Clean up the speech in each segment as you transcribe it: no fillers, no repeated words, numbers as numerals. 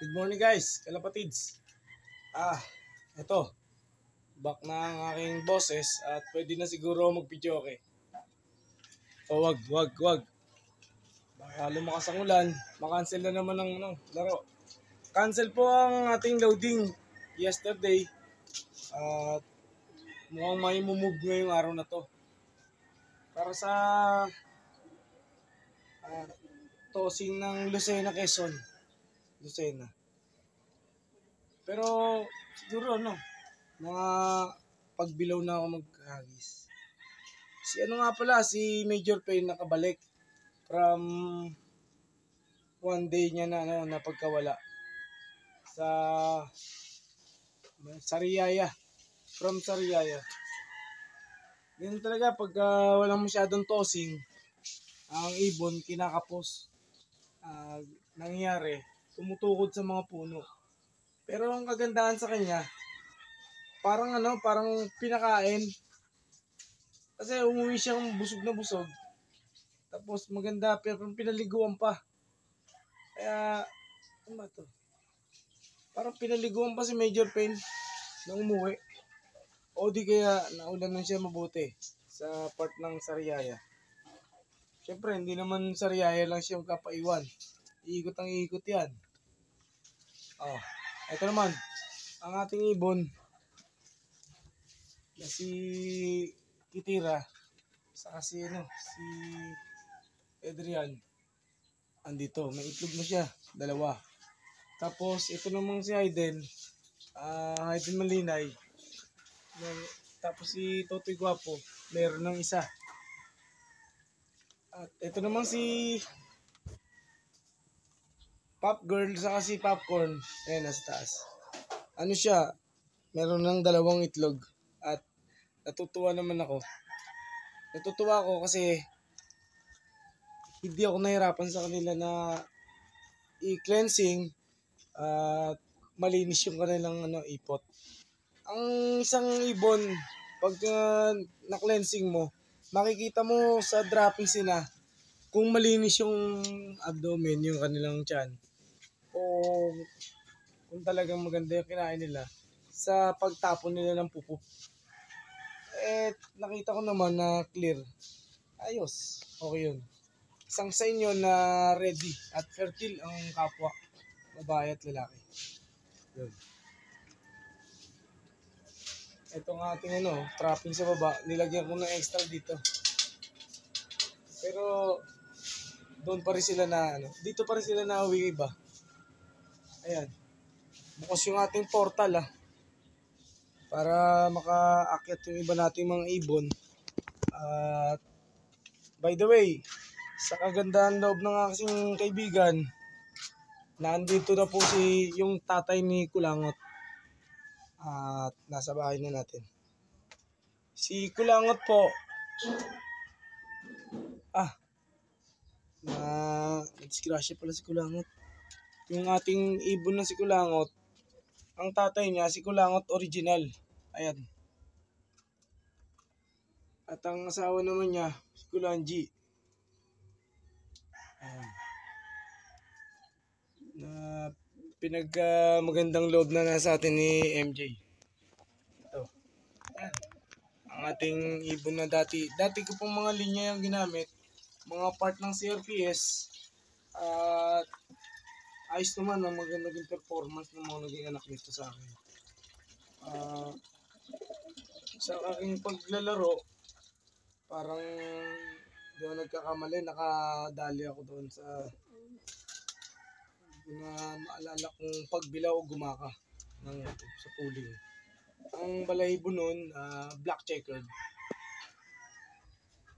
Good morning guys, kalapatids. Ito. Back na ang aking boses at pwede na siguro mag-videoke. Wag. Baka lumakas ang ulan, makancel na naman ang laro. Cancel po ang ating loading yesterday. At mukhang may move ngayong araw na to. Para sa tossing ng Lucena, Quezon. Lucena. Pero siguro mga pagbilaw na ako maghagis. Si Major Payne nakabalik from one day niya na pagkawala sa Sariaya. From Sariaya. Ganun talaga pag walang masyadong tossing, ang ibon kinakapos. Nangyayari, tumutukod sa mga puno. Pero ang kagandahan sa kanya, parang pinakain. Kasi umuwi siyang busog na busog. Tapos maganda, pero pinaliguan pa. Kaya, ano ba to? Parang pinaliguan pa si Major Payne nang umuwi. O di kaya naulan na siya mabuti sa part ng Sariaya. Siyempre, hindi naman Sariaya lang siya kapaiwan. Iikot ang iikot yan. Ito naman, ang ating ibon na si Kitira saka si Adrian. Andito, may itlog na siya, 2. Tapos ito namang si Hayden Malinay. Tapos si Totoy Guapo, meron ng isa. At ito namang si Pop Girl saka si Popcorn. Ayan, nasa taas. Meron ng 2 itlog. At natutuwa naman ako. Natutuwa ako kasi hindi ako nahirapan sa kanila na i-cleansing at malinis yung kanilang ipot. Ang isang ibon, pag na-cleansing mo, makikita mo sa droppings nila kung malinis yung abdomen, yung kanilang tiyan. O kung talagang maganda yung kinain nila sa pagtapon nila ng pupo. Nakita ko naman na clear. Ayos. Okay yun. Isang sign yun na ready at fertile ang kapwa. Babae at lalaki. Yun. Ito ang ating trapping sa baba. Nilagyan ko ng extra dito. Pero doon pa rin sila dito pa rin sila nauwi iba. Ayan. Bukas yung ating portal para makaakyat yung iba nating mga ibon. At by the way, sa kagandahan loob ng aking kaibigan, nandito na po yung tatay ni Kulangot. At nasa bahay na natin. Si Kulangot po, disgrasya pala si Kulangot. Yung ating ibon na si Kulangot, ang tatay niya si Kulangot original. Ayan. At ang asawa naman niya, si Kulanji. Ayan. Na magandang loob na nasa atin ni MJ. Ito. Ayan. Ang ating ibon na dati ko pong mga linya yung ginamit. Mga part ng CRPS. At ayos naman ang magandang performance ng mga naging anak nito sa akin. Sa aking paglalaro, parang di ako nagkakamali, nakadali ako doon sa maalala kong pagbilaw o gumaka sa pooling. Ang balahibo nun, black checkered.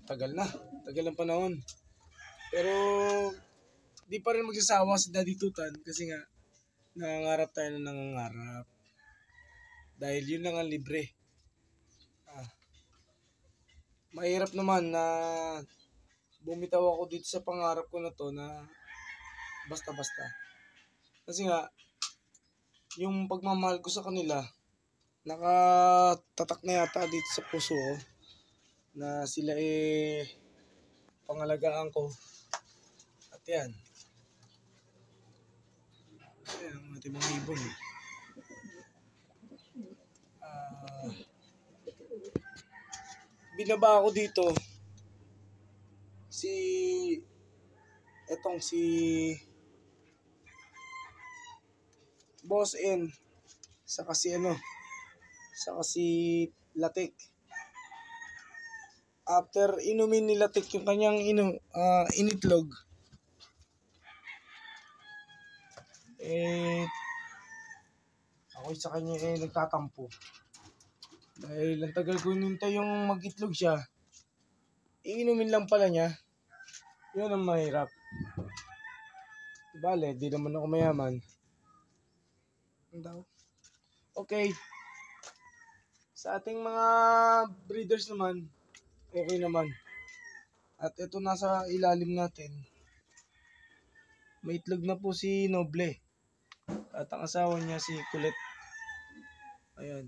Tagal ang panahon. Pero di pa rin magsasawa si Daddy Tutan kasi nga nangangarap tayo na nangangarap. Dahil yun lang ang libre. Mahirap naman na bumitaw ako dito sa pangarap ko na to na basta-basta. Kasi nga, yung pagmamahal ko sa kanila, nakatatak na yata dito sa puso ko na sila pangalagaan ko. At yan. Ayan ang ating mga ibon. Ah, binaba ako dito si Boss N saka si Latik. After inumin ni Latik yung kanyang initlog, ako sa kanya nagtatampo. Dahil ang tagal ko hinintay yung mag-itlog siya, iinumin lang pala niya. Yun ang mahirap. Bale, di naman ako mayaman. Okay. Sa ating mga breeders naman, okay naman. At ito nasa ilalim natin. May itlog na po si Noble. At ang asawa niya si Kulit. Ayan.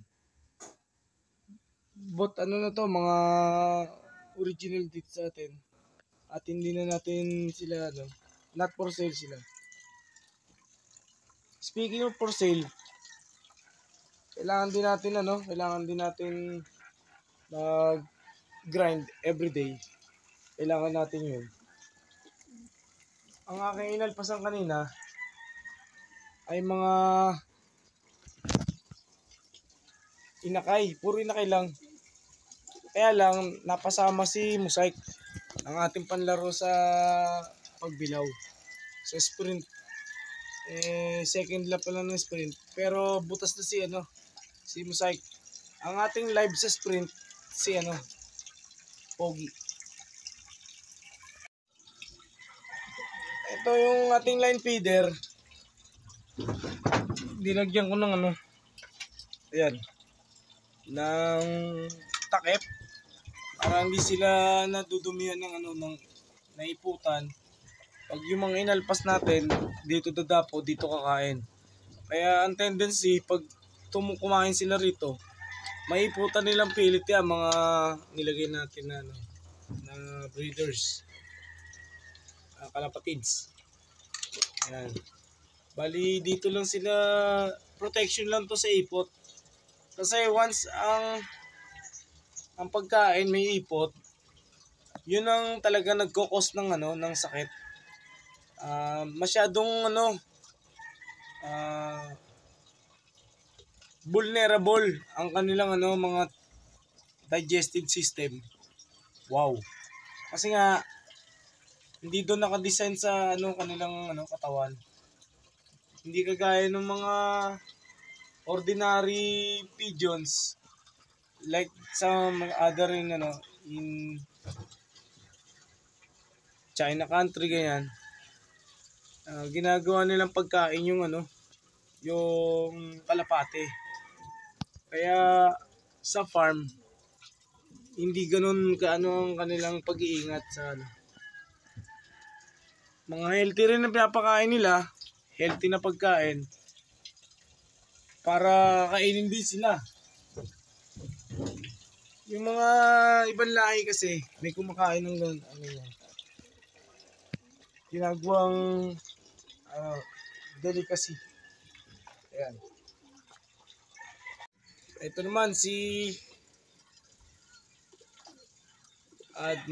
But na to, mga original dito sa atin. At hindi na natin sila, not for sale sila. Speaking of for sale, kailangan din natin mag-grind everyday. Kailangan natin yun. Ang aking inalpasan kanina ay mga inakay. Puro inakay lang. Kaya lang, napasama si Musaik, ang ating panlaro sa pagbilaw. Sa sprint. Second lap pa lang ng sprint. Pero butas na si Musaik. Ang ating live sa sprint, si Pogi. Ito yung ating line feeder. Dinagyan ko ng ayan, ng takip para hindi sila nadudumihan ng naiputan. Pag yung mga inalpas natin dito dadapo, dito kakain. Kaya ang tendency pag kumain sila rito, maiputan nilang pilit yan mga nilagay natin na breeders, kalapatids. Ayan. Bali dito lang sila, protection lang to sa ipot. Kasi once ang pagkain may ipot, yun ang talaga nagkokos ng sakit. Masyadong vulnerable ang kanilang mga digestive system. Wow. Kasi nga hindi doon naka-design sa kanilang katawan. Hindi kagaya ng mga ordinary pigeons like sa other in China country ganyan. Ginagawa nilang pagkain yung kalapate. Kaya sa farm hindi ganoon ang kanilang pag-iingat sa mga healthy rin na pinapakain nila, healthy na pagkain para kainin din sila. Yung mga ibang lahi kasi may kumakain ng ginagawang delicacy. Ayan. Ito naman si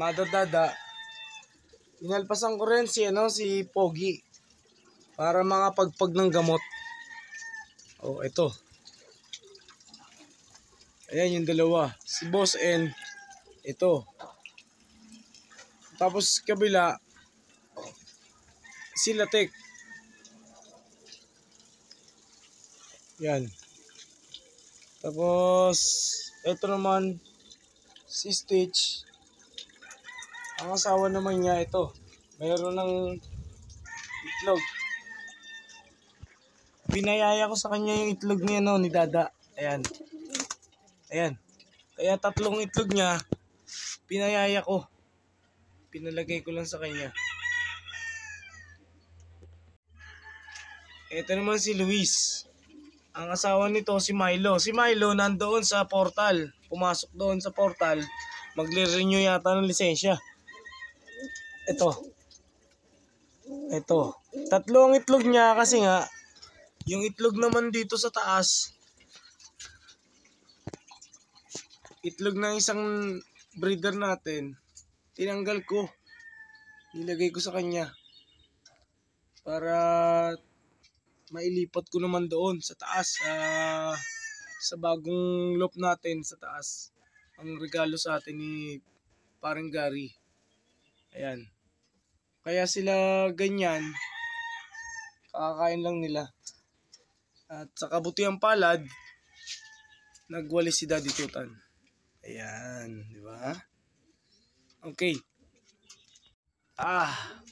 Mother Dada. Inalpasan ko rin si Pogi para makapagpag ng gamot. Ito. Ayan yung dalawa. Si Boss N. Ito. Tapos kabila si Latik. Yan. Tapos ito naman si Stitch. Ang asawa naman niya ito. Mayroon ng itlog. Pinayaya ko sa kanya yung itlog niya ni Dada. Ayan. Ayan. Kaya 3 itlog niya pinayaya ko. Pinalagay ko lang sa kanya. Ito naman si Luis. Ang asawa nito si Milo. Si Milo nandoon sa portal. Pumasok doon sa portal. Magre-renew yata ng lisensya. Ito. 3 itlog niya kasi nga Yung itlog naman dito sa taas, itlog ng isang breeder natin, tinanggal ko. Nilagay ko sa kanya para mailipat ko naman doon sa taas, sa bagong loft natin sa taas. Ang regalo sa atin ni Parang Gary. Ayan. Kaya sila ganyan, kakakain lang nila. At sa kabutiang palad, nagwalis si Daddy Tutan. Ayan, di ba? Okay.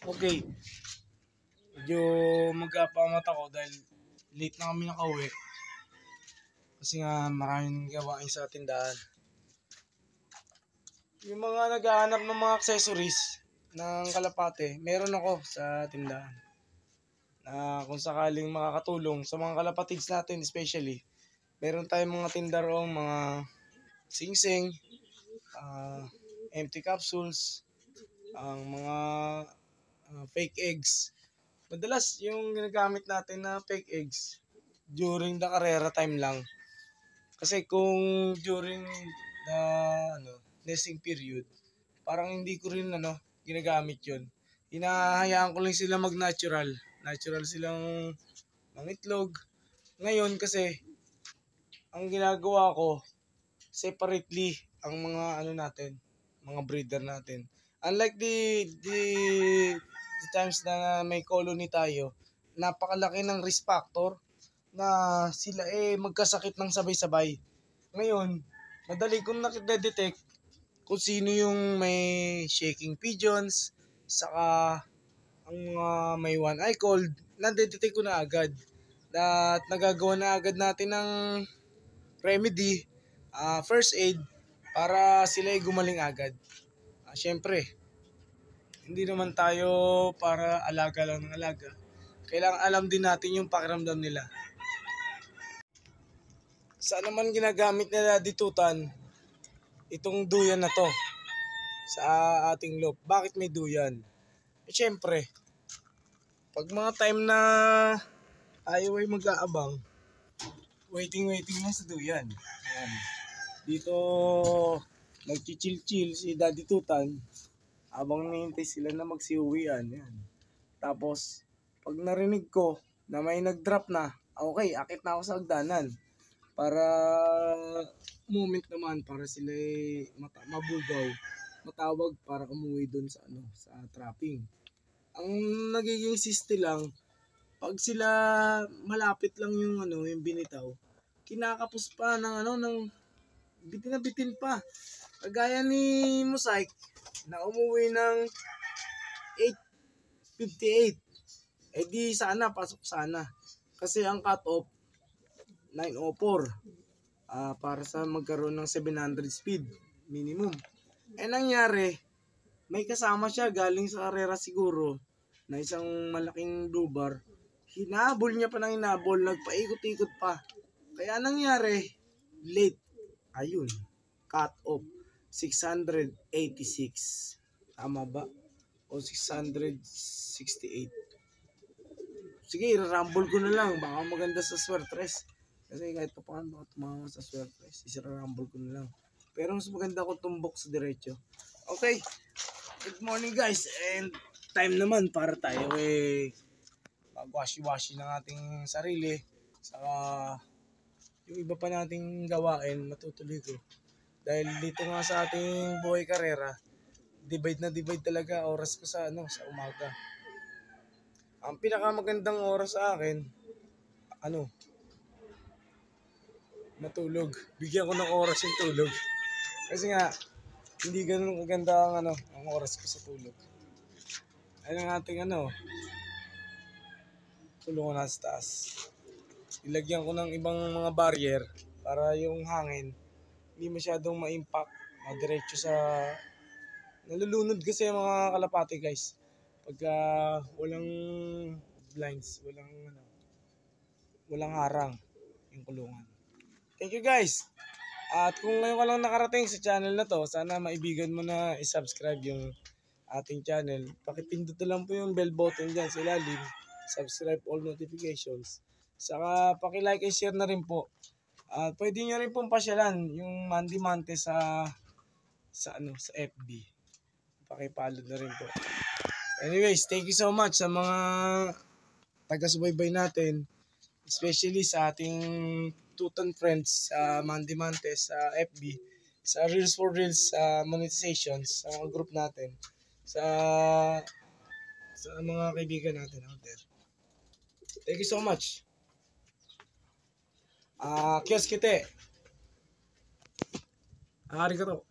Okay. Medyo magkapamata ko dahil late na kami nakauwi. Kasi nga maraming gawain sa tindahan. Yung mga naghahanap ng mga accessories ng kalapate, meron ako sa tindahan. Na kung sakaling makakatulong sa mga kalapatids natin especially, meron tayong mga tindarong mga sing-sing, empty capsules, ang mga fake eggs. Madalas yung ginagamit natin na fake eggs during the karera time lang. Kasi kung during the nesting period, parang hindi ko rin ginagamit yun. Hinahayaan ko lang sila mag-natural. Natural silang mangitlog. Ngayon kasi, ang ginagawa ko, separately ang mga natin, mga breeder natin. Unlike the times na may colony tayo, napakalaki ng risk factor na sila magkasakit ng sabay-sabay. Ngayon, madali kong nakidetect kung sino yung may shaking pigeons, saka ang mga may one eye cold, nadetect ko na agad. At nagagawa na agad natin ng remedy, first aid, para sila ay gumaling agad. Siyempre, hindi naman tayo para alaga lang ng alaga. Kailangan alam din natin yung pakiramdam nila. Saan naman ginagamit nila ditutan itong duyan na to sa ating loop? Bakit may duyan? Siyempre, pag mga time na ayaw ay mag-aabang, waiting lang sa duyan. Ayan. Dito nagchichill-chill si Daddy Tutan habang nihintay sila na magsiuwian. Ayan. Tapos pag narinig ko na may nag-drop na, okay, akit na ako sa hagdanan para moment naman para sila mabugaw, matawag para umuwi doon sa sa trapping. Ang nagiging siste lang, pag sila malapit lang yung yung binitaw, kinakapos pa ng bitin na bitin pa. Kagaya ni Mosaic na umuwi ng 8:58. Di sana pasok sana. Kasi ang cut-off 9:04. Para sa magkaroon ng 700 speed minimum. Nangyari, may kasama siya galing sa karera siguro na isang malaking blue bar. Hinabol niya pa ng hinabol, nagpaikot-ikot pa. Kaya nangyari, late. Ayun, cut off 686. Tama ba? O 668. Sige, irarambol ko na lang. Baka maganda sa Swertres. Kasi kahit pa paano baka tumama sa Swertres, irarambol ko na lang. Pero mas maganda kung tumbok sa diretso. Okay, good morning guys. And time naman para tayo mag-washi-washi ng ating sarili. Saka yung iba pa nating gawain, matutuloy ko. Dahil dito nga sa ating buhay karera, divide talaga oras ko sa sa umaga. Ang pinakamagandang oras sa akin, matulog. Bigyan ko ng oras yung tulog. Kasi nga, hindi ganun kaganda ang oras ko sa tulog. Ayun ang ating tulungan na sa taas. Ilagyan ko ng ibang mga barrier para yung hangin hindi masyadong ma-impact, diretso sa nalulunod kasi yung mga kalapate guys. Pagka walang blinds, walang harang yung kulungan. Thank you guys. At kung ngayon ka lang nakarating sa channel na to, sana maibigan mo na i-subscribe yung ating channel. Pakipindot na lang po yung bell button dyan sa ilalim. Subscribe all notifications. Saka paki-like and share na rin po. At pwede nyo rin pong pasyalan yung Mandy Mante sa FB. Paki-follow na rin po. Anyways, thank you so much sa mga taga-subaybay natin, especially sa ating Tutan friends sa Mandy Mante sa FB, sa Reels for Reels sa monetizations, sa mga group natin, sa mga kaibigan natin out there. Thank you so much. Kiyos kite. Arigato.